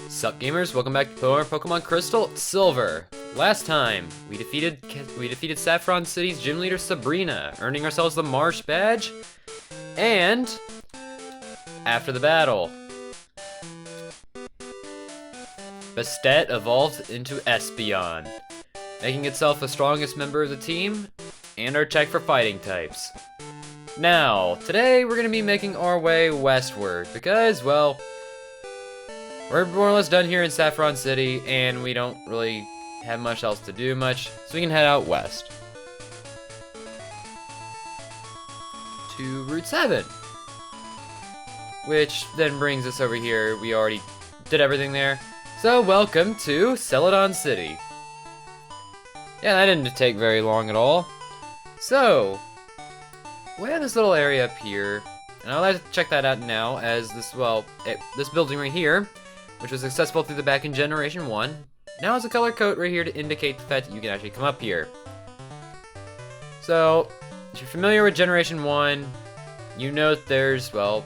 Sup gamers, welcome back to more Pokemon Crystal Silver. Last time, we defeated Saffron City's gym leader Sabrina, earning ourselves the Marsh badge. And after the battle, Bastet evolved into Espeon, making itself the strongest member of the team and our check for fighting types. Now, today we're going to be making our way westward because, well, we're more or less done here in Saffron City and we don't really have much else to do so we can head out west to Route 7, which then brings us over here. We already did everything there, so welcome to Celadon City. Yeah, that didn't take very long at all. So we have this little area up here, and I'd like to check that out now as this, well, this building right here, which was accessible through the back in Generation 1, now has a color code right here to indicate the fact that you can actually come up here. So, if you're familiar with Generation 1, you know that there's, well,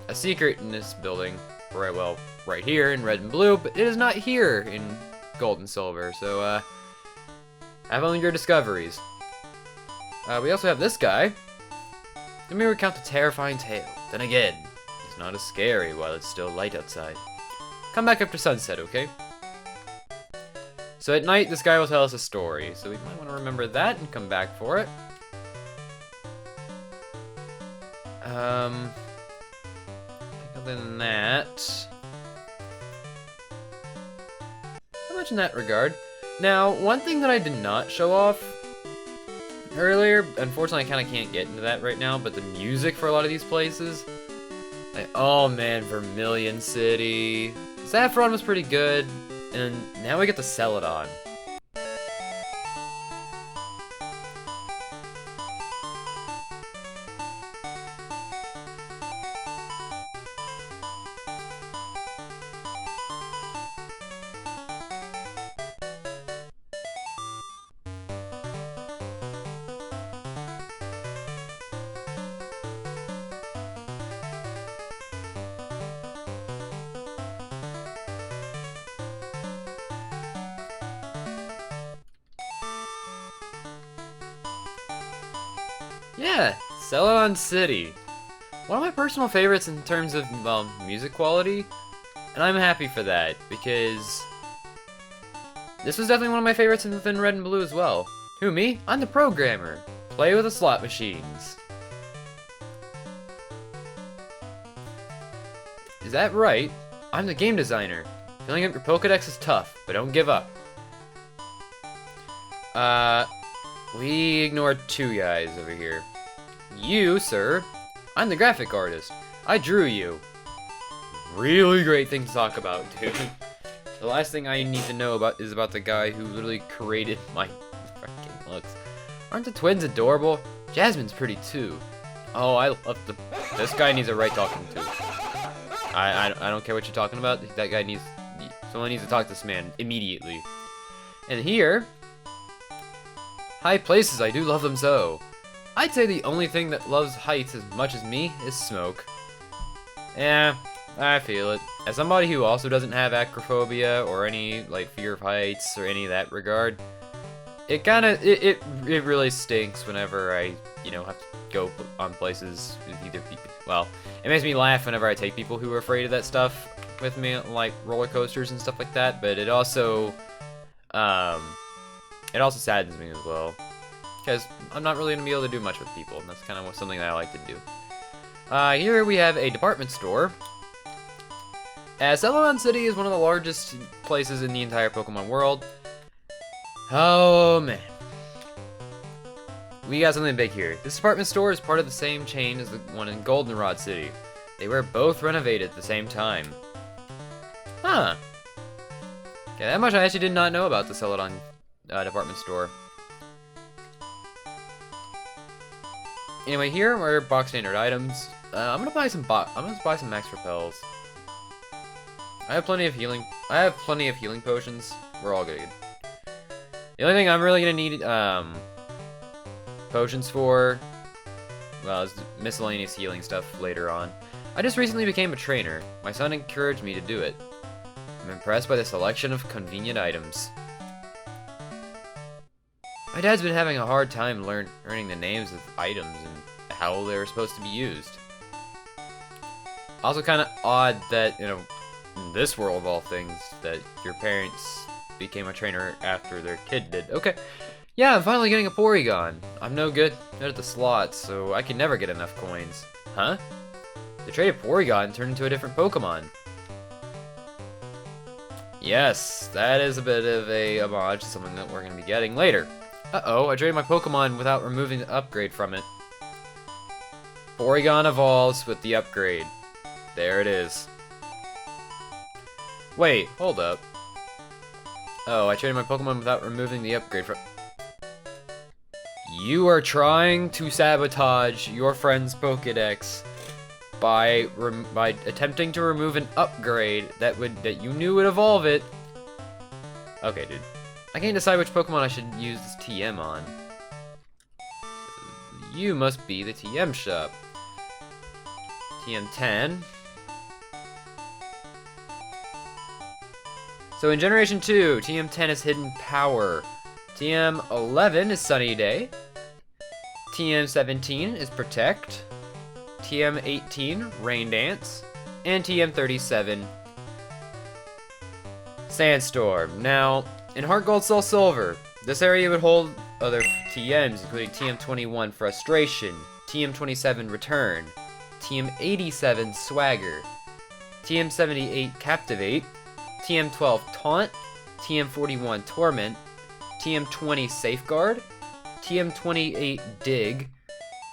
a secret in this building, right here in red and blue, but it is not here in gold and silver, so, have only your discoveries. We also have this guy. Let me recount the terrifying tale. Then again, it's not as scary while it's still light outside. Come back after sunset, okay? So at night, this guy will tell us a story, so we might want to remember that and come back for it. Other than that, not much in that regard. Now, one thing that I did not show off earlier, unfortunately I kind of can't get into that right now, but the music for a lot of these places, like, oh man, Vermilion City, Saffron was pretty good, and now we get the Celadon. Yeah, Celadon City. One of my personal favorites in terms of, well, music quality, and I'm happy for that, because this was definitely one of my favorites within Red and Blue as well. Who, me? I'm the programmer. Play with the slot machines. Is that right? I'm the game designer. Filling up your Pokedex is tough, but don't give up. We ignored two guys over here. You, sir, I'm the graphic artist. I drew you. Really great thing to talk about, dude. The last thing I need to know about is about the guy who literally created my freaking looks. Aren't the twins adorable? Jasmine's pretty too. Oh, I love this guy needs a right talking to. I don't care what you're talking about. That guy needs, someone needs to talk to this man immediately. And here, high places, I do love them so. I'd say the only thing that loves heights as much as me is smoke. Yeah, I feel it. As somebody who also doesn't have acrophobia or any, like, fear of heights or any of that regard, it kinda, it really stinks whenever I, you know, have to go on places with either people. Well, it makes me laugh whenever I take people who are afraid of that stuff with me, like roller coasters and stuff like that, but it also saddens me as well, because I'm not really going to be able to do much with people, and that's kind of something that I like to do. Here we have a department store. As Celadon City is one of the largest places in the entire Pokemon world. Oh man. We got something big here. This department store is part of the same chain as the one in Goldenrod City. They were both renovated at the same time. Huh. Okay, that much I actually did not know about the Celadon department store. Anyway, here are box standard items. I'm gonna buy some Max Repels. I have plenty of healing potions. We're all good. The only thing I'm really gonna need potions for, well, is miscellaneous healing stuff later on. I just recently became a trainer. My son encouraged me to do it. I'm impressed by the selection of convenient items. My dad's been having a hard time learning the names of items and how they're supposed to be used. Also kind of odd that, you know, in this world of all things, that your parents became a trainer after their kid did. Okay. Yeah, I'm finally getting a Porygon. I'm no good at the slots, so I can never get enough coins. Huh? The traded Porygon turned into a different Pokemon. Yes, that is a bit of a homage to something that we're going to be getting later. Uh-oh, I traded my Pokemon without removing the upgrade from it. Porygon evolves with the upgrade. There it is. Wait, hold up. Oh, I traded my Pokemon without removing the upgrade from... You are trying to sabotage your friend's Pokédex by attempting to remove an upgrade that you knew would evolve it. Okay, dude. I can't decide which Pokemon I should use this TM on. You must be the TM shop. TM10. So in Generation 2, TM10 is Hidden Power. TM11 is Sunny Day. TM17 is Protect. TM18, Rain Dance. And TM37, Sandstorm. Now, in Heart Gold Soul Silver, this area would hold other TMs, including TM21, Frustration, TM27, Return, TM87, Swagger, TM78, Captivate, TM12, Taunt, TM41, Torment, TM20, Safeguard, TM28, Dig,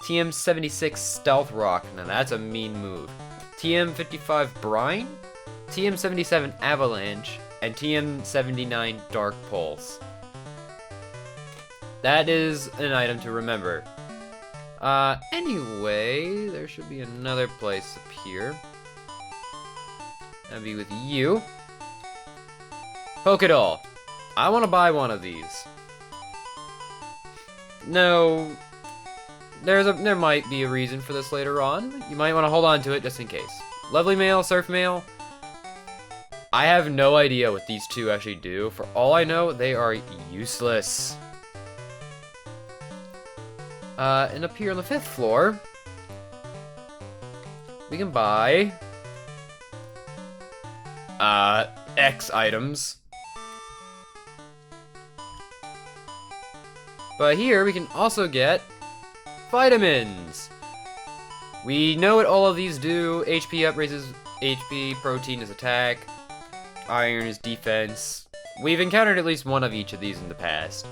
TM76, Stealth Rock, now that's a mean move, TM55, Brine, TM77, Avalanche, and TM79, Dark Pulse. That is an item to remember. Anyway, there should be another place up here. That'd be with you. Pokédoll. I want to buy one of these. No, there might be a reason for this later on. You might want to hold on to it just in case. Lovely Mail, Surf Mail. I have no idea what these two actually do. For all I know, they are useless. And up here on the 5th floor, we can buy X items. But here we can also get vitamins. We know what all of these do. HP up raises HP, protein is attack, iron is defense. We've encountered at least one of each of these in the past.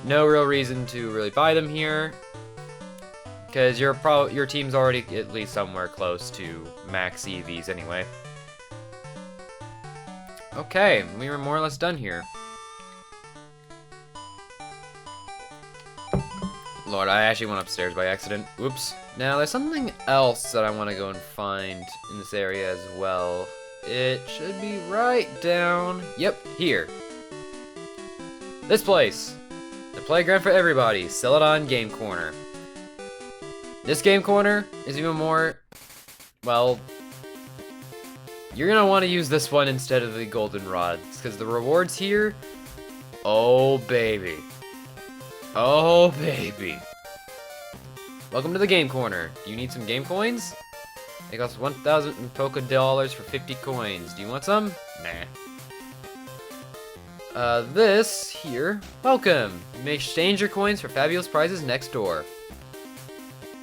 No real reason to really buy them here, because your team's already at least somewhere close to max EVs anyway. Okay, we were more or less done here. Lord, I actually went upstairs by accident. Whoops. Now, there's something else that I want to go and find in this area as well. It should be right down... Yep, here. This place. The playground for everybody. Celadon Game Corner. This Game Corner is even more... Well... You're gonna want to use this one instead of the goldenrods, because the rewards here... Oh, baby. Oh, baby. Welcome to the Game Corner. Do you need some game coins? It costs 1,000 Pokédollars for 50 coins. Do you want some? Nah. This here. Welcome. You may exchange your coins for fabulous prizes next door.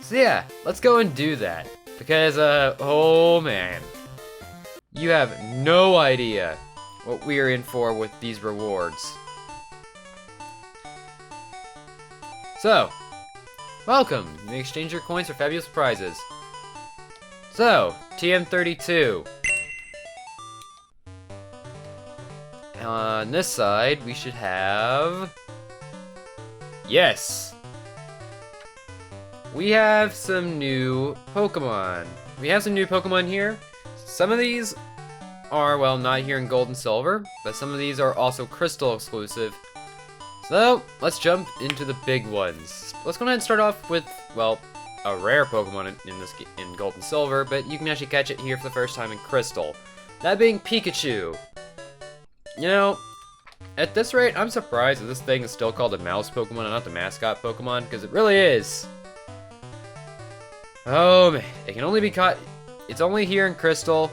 So yeah, let's go and do that. Because, oh man. You have no idea what we are in for with these rewards. So, welcome. You may exchange your coins for fabulous prizes. So, TM32. On this side, we should have... Yes! We have some new Pokemon. We have some new Pokemon here. Some of these are, well, not here in Gold and Silver, but some of these are also Crystal exclusive. So, let's jump into the big ones. Let's go ahead and start off with, well, a rare Pokemon in Gold and Silver, but you can actually catch it here for the first time in Crystal. That being Pikachu. You know, at this rate, I'm surprised that this thing is still called a mouse Pokemon and not the mascot Pokemon, because it really is. Oh man, it can only be caught. It's only here in Crystal.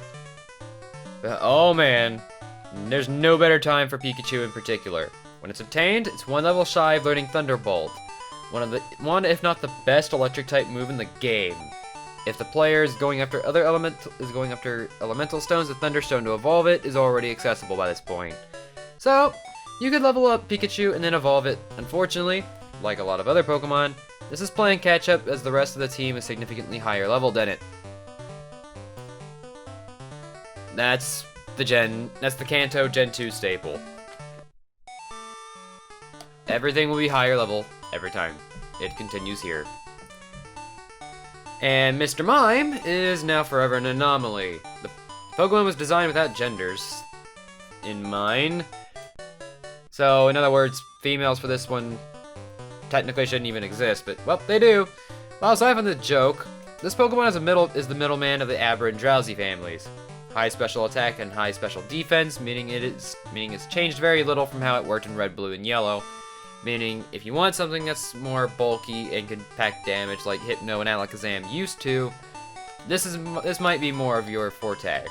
But, oh man, there's no better time for Pikachu in particular. When it's obtained, it's one level shy of learning Thunderbolt, one if not the best electric type move in the game. If the player is going after elemental stones, the Thunderstone to evolve it is already accessible by this point. So, you could level up Pikachu and then evolve it. Unfortunately, like a lot of other Pokemon, this is playing catch up as the rest of the team is significantly higher level than it. That's the Kanto Gen 2 staple. Everything will be higher level every time. It continues here. And Mr. Mime is now forever an anomaly. The Pokemon was designed without genders in mind. So, in other words, females for this one technically shouldn't even exist, but, well, they do. Well, aside from the joke, this Pokemon is the middleman of the Abra and Drowsy families. High special attack and high special defense, meaning it's changed very little from how it worked in Red, Blue, and Yellow. Meaning, if you want something that's more bulky and can pack damage like Hypno and Alakazam used to, this might be more of your forte.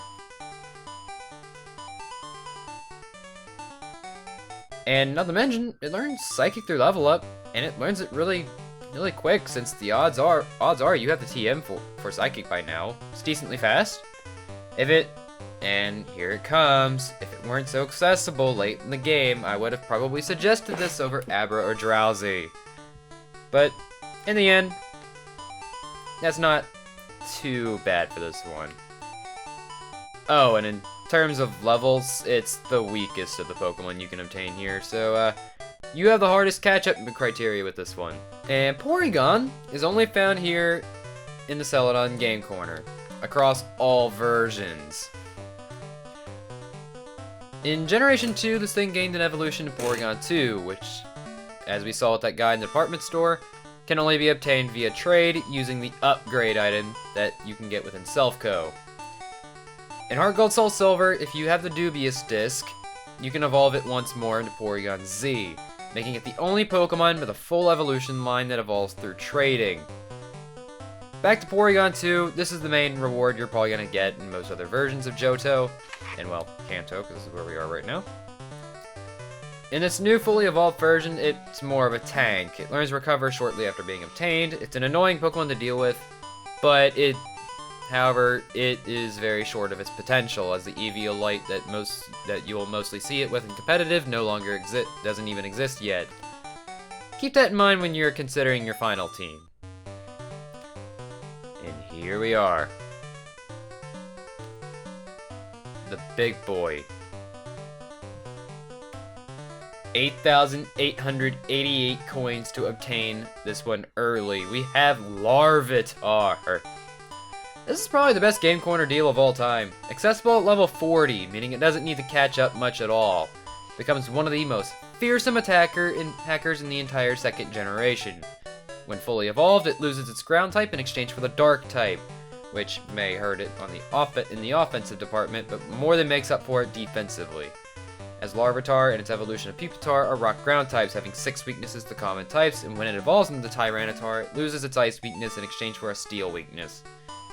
And not to mention, it learns Psychic through level up, and it learns it really quick, since the odds are you have the TM for Psychic by now. It's decently fast. And here it comes. If it weren't so accessible late in the game, I would have probably suggested this over Abra or Drowsy. But, in the end, that's not too bad for this one. Oh, and in terms of levels, it's the weakest of the Pokemon you can obtain here, so, you have the hardest catch-up criteria with this one. And Porygon is only found here in the Celadon Game Corner, across all versions. In Generation 2, this thing gained an evolution to Porygon 2, which, as we saw at that guy in the department store, can only be obtained via trade using the upgrade item that you can get within Selfco. In Heart Gold Soul Silver, if you have the Dubious Disc, you can evolve it once more into Porygon Z, making it the only Pokemon with a full evolution line that evolves through trading. Back to Porygon 2, this is the main reward you're probably going to get in most other versions of Johto, and well, Kanto, because this is where we are right now. In this new fully evolved version, it's more of a tank. It learns Recover shortly after being obtained. It's an annoying Pokemon to deal with, but however, it is very short of its potential, as the Eviolite that you'll mostly see it with in competitive doesn't even exist yet. Keep that in mind when you're considering your final team. And here we are. The big boy. 8,888 coins to obtain this one early. We have Larvitar. This is probably the best Game Corner deal of all time. Accessible at level 40, meaning it doesn't need to catch up much at all. Becomes one of the most fearsome hackers in the entire second generation. When fully evolved, it loses its ground type in exchange for the dark type, which may hurt it in the offensive department, but more than makes up for it defensively. As Larvitar and its evolution of Pupitar are rock ground types, having 6 weaknesses to common types, and when it evolves into Tyranitar, it loses its ice weakness in exchange for a steel weakness.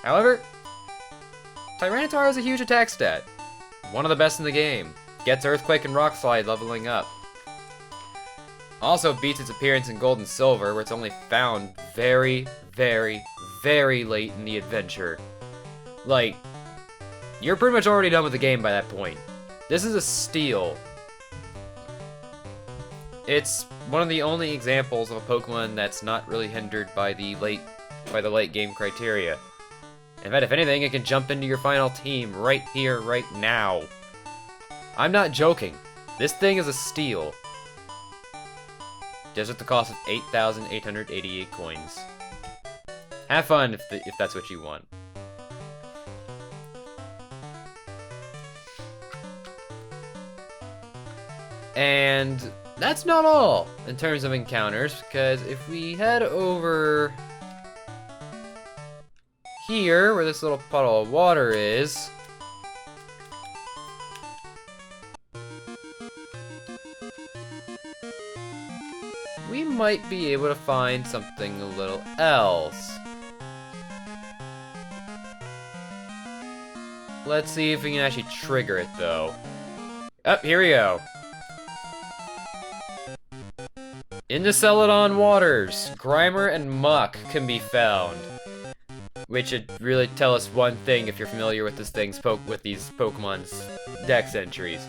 However, Tyranitar has a huge attack stat, one of the best in the game, gets Earthquake and Rock Slide leveling up. Also beats its appearance in Gold and Silver, where it's only found very, very, very late in the adventure. Like, you're pretty much already done with the game by that point. This is a steal. It's one of the only examples of a Pokemon that's not really hindered by the late game criteria. In fact, if anything, it can jump into your final team right here, right now. I'm not joking. This thing is a steal. Just at the cost of 8,888 coins. Have fun if that's what you want. And that's not all in terms of encounters, because if we head over here, where this little puddle of water is, we might be able to find something a little else. Let's see if we can actually trigger it, though. Oh, here we go. In the Celadon waters, Grimer and Muck can be found. Which should really tell us one thing if you're familiar with these Pokemon's dex entries.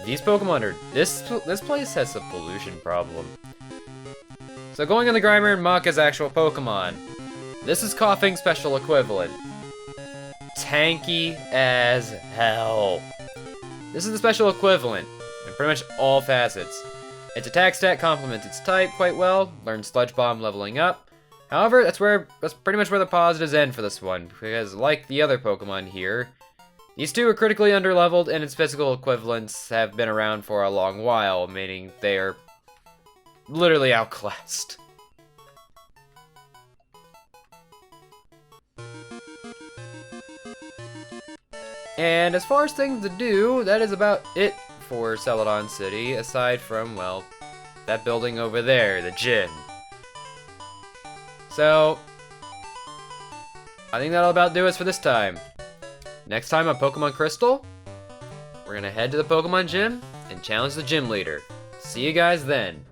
These Pokemon are... This place has a pollution problem. So going on the Grimer and Muck as actual Pokemon. This is Coughing's special equivalent. Tanky as hell. This is the special equivalent in pretty much all facets. Its attack stat complements its type quite well. Learn Sludge Bomb leveling up. However, that's pretty much where the positives end for this one, because like the other Pokemon here, these two are critically underleveled and its physical equivalents have been around for a long while, meaning they are literally outclassed. And as far as things to do, that is about it for Celadon City, aside from, well, that building over there, the gym. So, I think that'll about do us for this time. Next time on Pokemon Crystal, we're gonna head to the Pokemon gym and challenge the gym leader. See you guys then.